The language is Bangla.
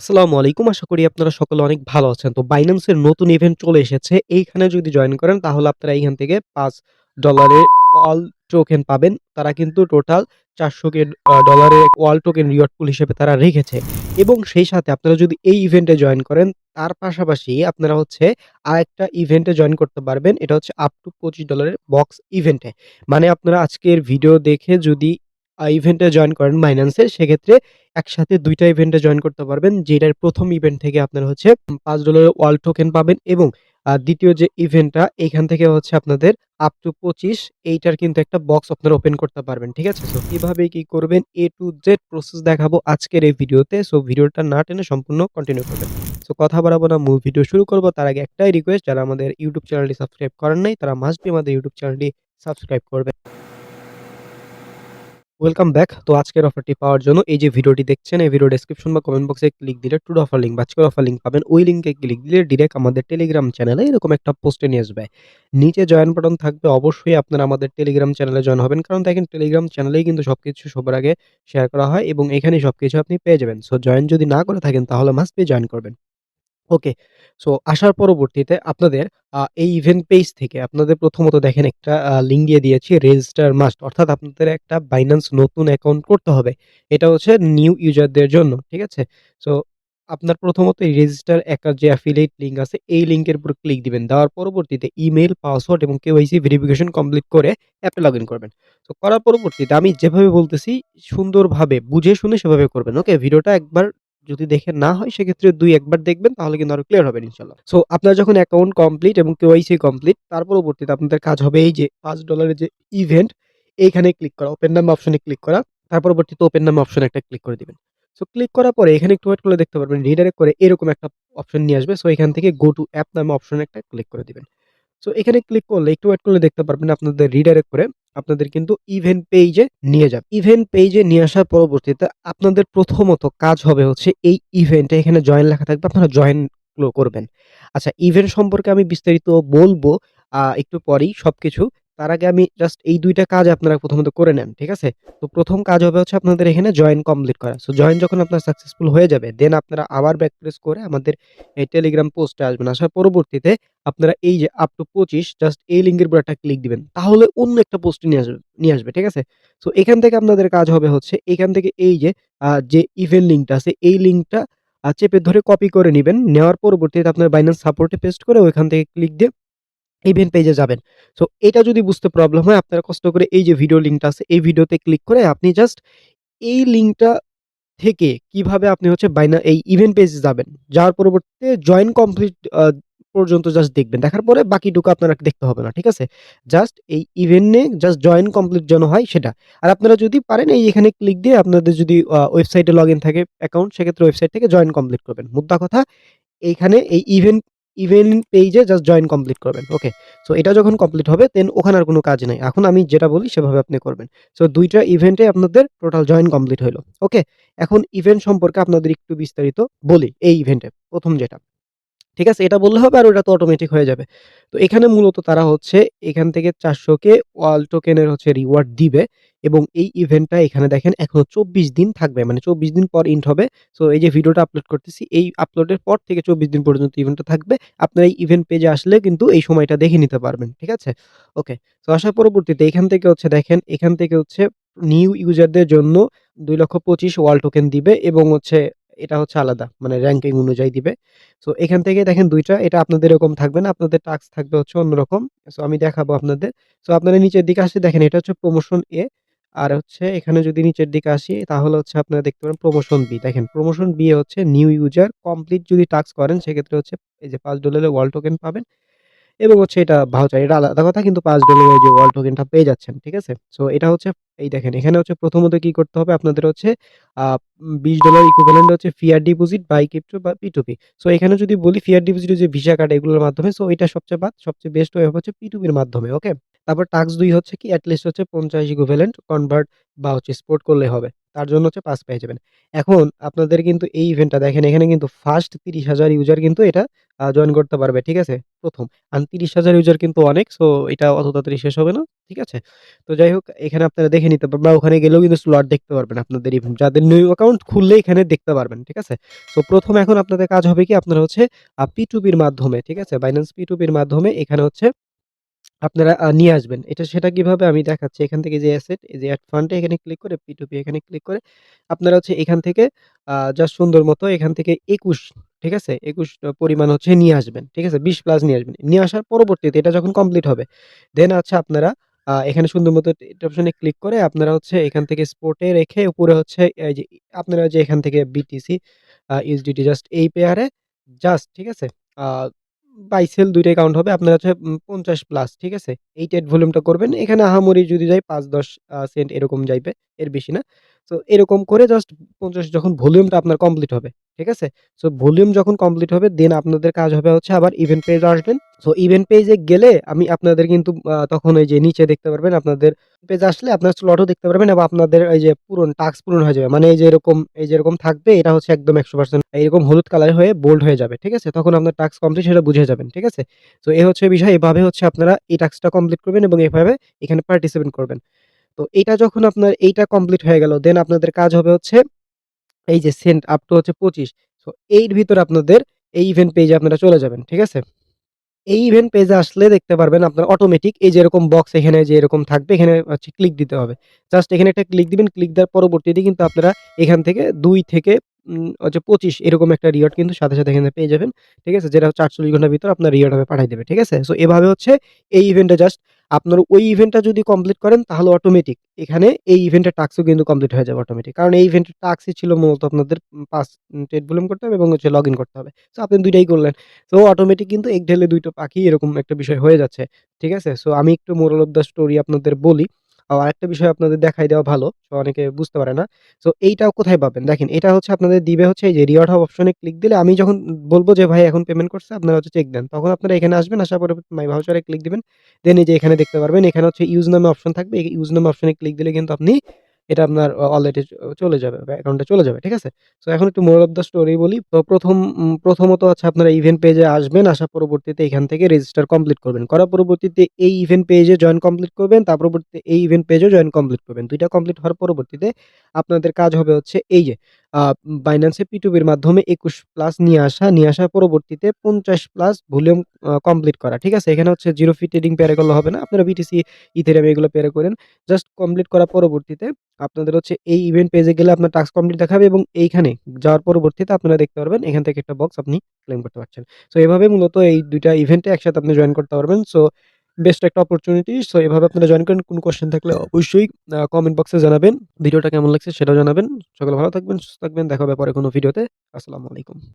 আসসালামু আলাইকুম। আশা করি আপনারা সকলে অনেক ভালো আছেন। তো Binance এর নতুন ইভেন্ট চলে এসেছে। এইখানে যদি জয়েন করেন তাহলে আপনারা এইখান থেকে $5 এর অল টোকেন পাবেন। তারা কিন্তু টোটাল 400 কে ডলারের অল টোকেন রিওয়ার্ড পুল হিসেবে তারা রেখেছে। এবং সেই সাথে আপনারা যদি এই ইভেন্টে জয়েন করেন তার পাশাপাশি আপনারা হচ্ছে আরেকটা ইভেন্টে জয়েন করতে পারবেন। এটা হচ্ছে আপ টু $25 এর বক্স ইভেন্টে। মানে আপনারা আজকের ভিডিও দেখে যদি ইভেন্টে জয়েন করেন Binance এর সেক্ষেত্রে একসাথে ২ টা ইভেন্টে জয়েন করতে পারবেন। যেটার ১ম ইভেন্ট থেকে আপনারা হচ্ছে $5 এর ওয়ার্ল্ড টোকেন পাবেন এবং ২য় যে ইভেন্টটা এইখান থেকে হচ্ছে আপনাদের আপ টু ২৫ এইটার কিন্তু একটা বক্স আপনারা ওপেন করতে পারবেন। ঠিক আছে? সো কিভাবে কি করবেন A to Z প্রসেস দেখাবো আজকের এই ভিডিওতে। সো ভিডিওটা না টেনে সম্পূর্ণ কন্টিনিউ করবেন। সো কথা বাড়াবো না, মূল ভিডিও শুরু করব। তার আগে একটাই রিকোয়েস্ট, যারা আমাদের YouTube চ্যানেলটি সাবস্ক্রাইব করেন নাই তারা মাস্ট বি আমাদের YouTube চ্যানেলটি সাবস্ক্রাইব করবেন। Welcome back. তো আজকের অফারটি পাওয়ার জন্য এই যে ভিডিওটি দেখছেন, এই ভিডিও ডেসক্রিপশন বা কমেন্ট বক্সে ক্লিক দিলে টুডে অফার লিঙ্ক বা আজকের অফার লিঙ্ক পাবেন। ওই লিঙ্কে ক্লিক দিলে ডিরেক্ট আমাদের টেলিগ্রাম চ্যানেলে এরকম একটা পোস্টে নিয়ে আসবে। নিচে জয়েন বাটন থাকবে, অবশ্যই আপনারা আমাদের টেলিগ্রাম চ্যানেলে জয়েন হবেন। কারণ দেখেন টেলিগ্রাম চ্যানেলেই কিন্তু সবকিছু সবার আগে শেয়ার করা হয় এবং এখানেই সবকিছু আপনি পেয়ে যাবেন। সো জয়েন যদি না করে থাকেন তাহলে মাস্ট বি জয়েন করবেন। ওকে। সো আসার পরবর্তীতে আপনাদের এই ইভেন্ট পেজ থেকে আপনাদের প্রথমত দেখেন একটা লিঙ্ক দিয়ে দিয়েছি, রেজিস্টার মাস্ট, অর্থাৎ আপনাদের একটা Binance নতুন অ্যাকাউন্ট করতে হবে। এটা হচ্ছে নিউ ইউজারদের জন্য। ঠিক আছে? সো আপনার প্রথমত এই রেজিস্টার যে অ্যাফিলিয়েট লিঙ্ক আছে এই লিঙ্কের উপর ক্লিক দিবেন। দেওয়ার পরবর্তীতে ইমেইল, পাসওয়ার্ড এবং কেওয়াইসি ভেরিফিকেশন কমপ্লিট করে অ্যাপে লগইন করবেন। তো করার পরবর্তীতে আমি যেভাবে বলতেছি সুন্দরভাবে বুঝে শুনে সেভাবে করবেন। ওকে? ভিডিওটা একবার যদি দেখে না হয় সেক্ষেত্রে ২-১ বার দেখবেন, তাহলে কিন্তু আরো ক্লিয়ার হবেন ইনশাআল্লাহ। সো আপনার যখন অ্যাকাউন্ট কমপ্লিট এবং কেওয়াইসি কমপ্লিট, তার পরবর্তীতে আপনাদের কাজ হবে এই যে $5 এর যে ইভেন্ট এইখানে ক্লিক করা, ওপেন নামে অপশনে ক্লিক করা। তার পরবর্তীতে ওপেন নামে অপশনে একটা ক্লিক করে দিবেন। সো ক্লিক করার পরে এখানে একটু ওয়েট করলে দেখতে পারবেন রিডাইরেক্ট করে এরকম একটা অপশন নিয়ে আসবে। সো এখান থেকে গো টু অ্যাপ নামে অপশনে একটা ক্লিক করে দিবেন। সো এখানে ক্লিক করলে একটু ওয়েট করলে দেখতে পারবেন আপনাদের রিডাইরেক্ট করে আপনাদের কিন্তু ইভেন্ট পেইজে নিয়ে যাবে। ইভেন্ট পেইজে নিয়ে আসার পরবর্তীতে আপনাদের প্রথমত কাজ হবে হচ্ছে এই ইভেন্টে এখানে জয়েন লেখা থাকবে, আপনারা জয়েন করবেন। আচ্ছা, ইভেন্ট সম্পর্কে আমি বিস্তারিত বলবো একটু পরেই সবকিছু। তার আগে আমি জাস্ট এই ২ টা কাজ আপনারা প্রথমত করে নেন। ঠিক আছে? তো ১ম কাজ হবে হচ্ছে আপনাদের এখানে জয়েন কমপ্লিট করা। সো জয়েন যখন আপনার সাকসেসফুল হয়ে যাবে দেন আপনারা আবার ব্যাক প্রেস করে আমাদের এই টেলিগ্রাম পোস্টে আসবেন। আসার পরবর্তীতে আপনারা এই যে আপ টু ২৫ জাস্ট এই লিঙ্কের উপর একটা ক্লিক দিবেন। তাহলে অন্য একটা পোস্টে নিয়ে আসবে। ঠিক আছে? সো এখান থেকে আপনাদের কাজ হবে হচ্ছে এখান থেকে এই যে ইভেন্ট লিঙ্কটা আছে এই লিঙ্কটা চেপে ধরে কপি করে নিবেন। নেওয়ার পরবর্তীতে আপনার Binance সাপোর্ট এ পেস্ট করে ওইখান থেকে ক্লিক দিয়ে ইভেন্ট পেজে যাবেন। সো এটা যদি বুঝতে প্রবলেম হয় আপনারা কষ্ট করে এই যে ভিডিও লিঙ্কটা আছে এই ভিডিওতে ক্লিক করে আপনি জাস্ট এই লিঙ্কটা থেকে কিভাবে আপনি হচ্ছে এই ইভেন্ট পেজে যাবেন। যাওয়ার পরবর্তীতে জয়েন কমপ্লিট পর্যন্ত জাস্ট দেখবেন। দেখার পরে বাকিটুকু আপনার আর দেখতে হবে না। ঠিক আছে? জাস্ট এই ইভেন্টে জাস্ট জয়েন কমপ্লিট যেন হয় সেটা। আর আপনারা যদি পারেন এই এখানে ক্লিক দিয়ে আপনাদের যদি ওয়েবসাইটে লগইন থাকে অ্যাকাউন্ট, সেক্ষেত্রে ওয়েবসাইট থেকে জয়েন কমপ্লিট করবেন। মোদ্দা কথা এইখানে এই ইভেন্ট পেইজে জাস্ট জয়েন কমপ্লিট করবেন। ওকে। সো এটা যখন কমপ্লিট হবে দেন ওখানে আর কোনো কাজ নাই। এখন আমি যেটা বলি সেভাবে আপনি করবেন। সো ২ টা ইভেন্টে আপনাদের টোটাল জয়েন কমপ্লিট হইল। ওকে। এখন ইভেন্ট সম্পর্কে আপনাদের একটু বিস্তারিত বলি এই ইভেন্টে ১ম যেটা। ঠিক আছে? এটা বললে হবে আর ওটা তো অটোমেটিক হয়ে যাবে। তো এখানে মূলত তারা হচ্ছে এখান থেকে ৪০০ কে ওয়াল টোকেনের হচ্ছে রিওয়ার্ড দিবে এবং এই ইভেন্টটা এখানে দেখেন এখনো ২৪ দিন থাকবে। মানে ২৪ দিন পর ইন্ট হবে। সো এই যে ভিডিওটা আপলোড করতেছি এই আপলোডের পর থেকে ২৪ দিন পর্যন্ত ইভেন্টটা থাকবে। আপনারা এই ইভেন্ট পেজে আসলে কিন্তু এই সময়টা দেখে নিতে পারবেন। ঠিক আছে? ওকে। সো আসার পরবর্তীতে এখান থেকে হচ্ছে দেখেন এখান থেকে হচ্ছে নিউ ইউজারদের জন্য ২,২৫,০০০ ওয়াল টোকেন দিবে এবং হচ্ছে এটা হচ্ছে আলাদা। মানে র‍্যাংকিং অনুযায়ী দিবে। সো এখান থেকে দেখেন ২ টা এটা আপনাদের এরকম থাকবে না। আপনাদের টাস্ক থাকবে হচ্ছে অন্যরকম। সো আমি দেখাবো আপনাদের। সো আপনারা নিচের দিকে আসলে দেখেন এটা হচ্ছে প্রমোশন এ। আর হচ্ছে এখানে যদি নিচের দিকে আসি তাহলে হচ্ছে আপনারা দেখতে পারেন প্রমোশন বি। দেখেন প্রমোশন বি এ হচ্ছে নিউ ইউজার কমপ্লিট যদি টাস্ক করেন সেক্ষেত্রে হচ্ছে এই যে $5 এর ওয়াল টোকেন পাবেন। এবং হচ্ছে এটা ভাউচার, এটা আলাদা কথা, কিন্তু $5 এর যে ওয়াল টোকেনটা পেয়ে যাচ্ছেন। ঠিক আছে? সো এটা হচ্ছে এই দেখেন এখানে হচ্ছে প্রথমত কি করতে হবে আপনাদের হচ্ছে আ $20 ইকুইভ্যালেন্ট হচ্ছে ফিয়াট ডিপোজিট বাই ক্রিপ্টো বা P2P। সো এখানে যদি বলি ফিয়াট ডিপোজিট যে ভিসা কার্ড এগুলোর মাধ্যমে, সো এটা সবচেয়ে সবচেয়ে বেস্ট ওয়ে হবে হচ্ছে P2P এর মাধ্যমে। ওকে? তারপর টাস্ক ২ হচ্ছে কি এট লিস্ট হচ্ছে ৫০ ইকুইভ্যালেন্ট কনভার্ট বা হচ্ছে স্পোর্ট করলেই হবে। তার জন্য হচ্ছে ৫ পেয়ে যাবেন। এখন আপনাদের কিন্তু এই ইভেন্টটা দেখেন এখানে কিন্তু ফার্স্ট ৩০,০০০ ইউজার কিন্তু এটা জয়েন করতে পারবে। ঠিক আছে? ১ম। ৩০,০০০ ইউজার কিন্তু অনেক। সো এটা অত তাড়াতাড়ি শেষ হবে না। ঠিক আছে? তো যাই হোক এখানে আপনারা দেখে নিতে পারবেন বা ওখানে গেলেও কিন্তু স্লট দেখতে পারবেন আপনাদের ইভেন্ট। যাদের নিউ অ্যাকাউন্ট খুললে এখানে দেখতে পারবেন। ঠিক আছে? সো ১ম এখন আপনাদের কাজ হবে কি আপনারা হচ্ছে P2P র মাধ্যমে, ঠিক আছে? Binance P2P র মাধ্যমে এখানে হচ্ছে আপনারা নিয়ে আসবেন। সেটা কিভাবে আমি দেখাচ্ছি। এখান থেকে যে অ্যাসেট, এই যে এড ফান্ড এ এখানে ক্লিক করে P2P এখানে ক্লিক করে আপনারা হচ্ছে এখান থেকে জাস্ট সুন্দর মতো এখান থেকে ২১, ঠিক আছে? ২১ পরিমাণ হচ্ছে নিয়ে আসবেন। ঠিক আছে? ২০ প্লাস নিয়ে আসবেন। নিয়ে আসার পরবর্তীতে এটা যখন কমপ্লিট হবে, দেন আচ্ছা আপনারা এখানে সুন্দর মতো এটা অপশনে ক্লিক করে আপনারা হচ্ছে এখান থেকে স্পোর্ট এ রেখে উপরে হচ্ছে এই যে আপনারা যে এখান থেকে BTC USDT জাস্ট এই পেয়ারে জাস্ট, ঠিক আছে? আ বাই সেল ২ টাই কাউন্ট হবে। আপনার হচ্ছে ৫০ প্লাস, ঠিক আছে? এই টেট ভলিউমটা করবেন। এখানে আহামরি যদি যায় ৫-১০ সেন্ট এরকম যাইবে। এর বেশি না। সো এরকম করে জাস্ট ৫০ যখন ভলিউমটা আপনার কমপ্লিট হবে, ঠিক আছে? সো ভলিউম যখন কমপ্লিট হবে দেন আপনাদের কাজ হবে হচ্ছে আবার ইভেন্ট পেজে আসবেন। সো ইভেন্ট পেজে গেলে আমি আপনাদের কিন্তু তখন এই যে নিচে দেখতে পারবেন আপনাদের পেজে আসলে আপনার স্লটও দেখতে পারবেন এবং আপনাদের এই যে টাস্ক পূরণ হয়ে যাবে। মানে এই যে এরকম থাকবে এটা হচ্ছে একদম ১০০% এরকম হলুদ কালার হয়ে বোল্ড হয়ে যাবে। ঠিক আছে? তখন আপনার টাস্ক কমপ্লিট সেটা বুঝে যাবেন। ঠিক আছে? সো এই হচ্ছে বিষয়। এভাবে হচ্ছে আপনারা এই টাস্কটা কমপ্লিট করবেন এবং এভাবে এখানে পার্টিসিপেট করবেন। তো এইটা যখন আপনার এইটা কমপ্লিট হয়ে গেল দেন আপনাদের কাজ হবে হচ্ছে এই যে সেন্ড আপ টু হচ্ছে ২৫। সো এর ভিতরে আপনাদের এই ইভেন্ট পেজে আপনারা চলে যাবেন। ঠিক আছে? এই ইভেন্ট পেজে আসলে দেখতে পারবেন আপনার অটোমেটিক এই যে এরকম বক্স এখানে যে এরকম থাকবে এখানে হচ্ছে ক্লিক দিতে হবে। জাস্ট এখানে একটা ক্লিক দিবেন। ক্লিক দেওয়ার পরবর্তীতে কিন্তু আপনারা এখান থেকে ২ থেকে হচ্ছে ২৫ এরকম একটা রিওয়ার্ড কিন্তু সাথে, সাথে এখানে পেয়ে যাবেন। ঠিক আছে? যেটা হচ্ছে ৪৮ ঘন্টার ভিতর আপনার রিওয়ার্ড ভাবে পাঠায় দেবে। ঠিক আছে? সো এভাবে হচ্ছে এই ইভেন্টটা জাস্ট আপনার ওই ইভেন্টটা যদি কমপ্লিট করেন তাহলে অটোমেটিক এখানে এই ইভেন্টের টাস্কও কিন্তু কমপ্লিট হয়ে যাবে অটোমেটিক। কারণ এই ইভেন্টের টাস্কই ছিল মূলত আপনাদের ৫ ট্রেড ভলিউম করতে হবে এবং হচ্ছে লগইন করতে হবে। সো আপনি ২ টাই করলেন। তো অটোমেটিক কিন্তু এক ঢেলে ২ টো পাখি এরকম একটা বিষয় হয়ে যাচ্ছে। ঠিক আছে? সো আমি একটু মোরাল অফ দ্যা স্টোরি আপনাদের বলি। আরেকটা বিষয় আপনাদের দেখাই দেওয়া ভালো। সো অনেকে বুঝতে পারে না। সো এইটাও কোথায় পাবেন? দেখেন এটা হচ্ছে আপনাদের দিবে হচ্ছে এই যে রিওয়ার্ড হাব অপশনে ক্লিক দিলে আমি যখন বলব যে ভাই এখন পেমেন্ট করছে আপনারা হচ্ছে চেক দেন। তখন আপনারা এখানে আসবেন, আসার পরে মাই ভাউচারে ক্লিক দিবেন। দেন এই যে এখানে দেখতে পারবেন এখানে হচ্ছে ইউজ নামে অপশন থাকবে। এই ইউজ নামে অপশনে ক্লিক দিলে কিন্তু আপনি এটা আপনার অলরেডি চলে যাবে বা অ্যাকাউন্টে চলে যাবে। ঠিক আছে? সো এখন একটু মোরাল অফ দ্যা স্টোরি বলি। তো প্রথমত হচ্ছে আপনারা ইভেন্ট পেজে আসবেন। আসার পরবর্তীতে এখান থেকে রেজিস্টার কমপ্লিট করবেন। করার পরবর্তীতে এই ইভেন্ট পেজে জয়েন কমপ্লিট করবেন। তার পরবর্তীতে এই ইভেন্ট পেজেও জয়েন কমপ্লিট করবেন। ২ টা কমপ্লিট হওয়ার পরবর্তীতে আপনাদের কাজ হবে হচ্ছে এই যে আ Binance P2P র মাধ্যমে ২১ প্লাস নিয়ে আসার পরবর্তীতে ৫০ প্লাস ভলিউম কমপ্লিট করা। ঠিক আছে? এখানে হচ্ছে 0 ফি ট্রেডিং পেয়ারে করলে হবে না। আপনারা BTC, Ethereum এগুলো পেয়ারে করেন। জাস্ট কমপ্লিট করার পরবর্তীতে আপনাদের হচ্ছে এই ইভেন্ট পেজে গেলে আপনার টাস্ক কমপ্লিট দেখাবে এবং এইখানে যাওয়ার পরবর্তীতে আপনারা দেখতে পারবেন এখান থেকে একটা বক্স আপনি ক্লেম করতে পারছেন। সো এভাবে মূলত এই ২ টা ইভেন্টে একসাথে আপনি জয়েন করতে পারবেন। সো বেস্ট একটা অপরচুনিটি। সো এভাবে আপনারা জয়েন করেন। কোন কোয়েশ্চেন থাকলে অবশ্যই কমেন্ট বক্সে জানাবেন। ভিডিওটা কেমন লাগছে সেটাও জানাবেন। সকলে ভালো থাকবেন, সুস্থ থাকবেন। দেখা হবে পরে কোনো ভিডিওতে। আসসালামু আলাইকুম।